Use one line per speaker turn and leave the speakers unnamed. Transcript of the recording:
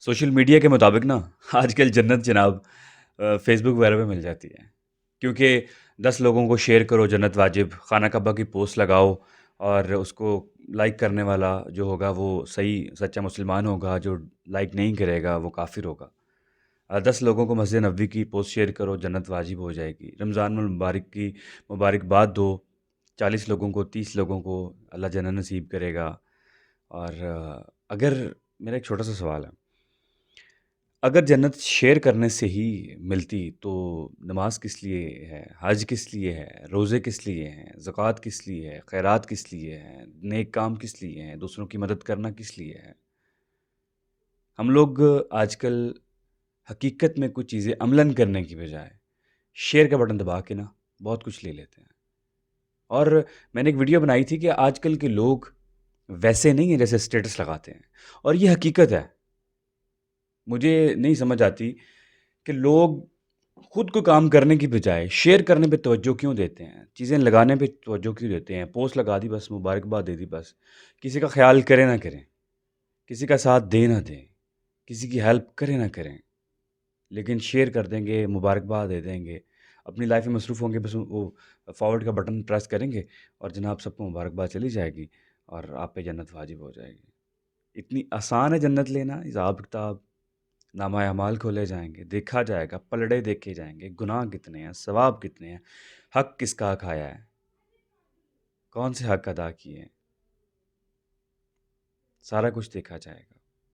Social media کے مطابق نا آج کل جنت جناب فیس بک وغیرہ پہ مل جاتی ہے، کیونکہ 10 لوگوں کو شیئر کرو جنت واجب، خانہ کعبہ کی پوسٹ لگاؤ اور اس کو لائک کرنے والا جو ہوگا وہ صحیح سچا مسلمان ہوگا، جو لائک نہیں کرے گا وہ کافر ہوگا۔ 10 لوگوں کو مسجد نبوی کی پوسٹ شیئر کرو جنت واجب ہو جائے گی۔ رمضان المبارک کی مبارکباد دو 40 لوگوں کو، 30 لوگوں کو اللہ جنت نصیب کرے گا۔ اور اگر میرا ایک چھوٹا سا سوال ہے، اگر جنت شیئر کرنے سے ہی ملتی تو نماز کس لیے ہے، حج کس لیے ہے، روزے کس لیے ہیں، زکوٰۃ کس لیے ہے، خیرات کس لیے ہیں، نیک کام کس لیے ہیں، دوسروں کی مدد کرنا کس لیے ہے؟ ہم لوگ آج کل حقیقت میں کچھ چیزیں عملاً کرنے کی بجائے شیئر کا بٹن دبا کے نا بہت کچھ لے لیتے ہیں۔ اور میں نے ایک ویڈیو بنائی تھی کہ آج کل کے لوگ ویسے نہیں ہیں جیسے اسٹیٹس لگاتے ہیں، اور یہ حقیقت ہے۔ مجھے نہیں سمجھ آتی کہ لوگ خود کو کام کرنے کی بجائے شیئر کرنے پہ توجہ کیوں دیتے ہیں، چیزیں لگانے پہ توجہ کیوں دیتے ہیں، پوسٹ لگا دی بس، مبارکباد دے دی بس، کسی کا خیال کرے نہ کریں، کسی کا ساتھ دے نہ دیں، کسی کی ہیلپ کرے نہ کریں، لیکن شیئر کر دیں گے، مبارکباد دے دیں گے، اپنی لائف میں مصروف ہوں گے، بس وہ فارورڈ کا بٹن پریس کریں گے اور جناب سب کو مبارکباد چلی جائے گی اور آپ پہ جنت واجب ہو جائے گی۔ اتنی آسان ہے جنت لینا، حساب کتاب نامہ اعمال کھولے جائیں گے، دیکھا جائے گا، پلڑے دیکھے جائیں گے، گناہ کتنے ہیں، ثواب کتنے ہیں، حق کس کا کھایا ہے، کون سے حق ادا کیے ہیں، سارا کچھ دیکھا جائے گا۔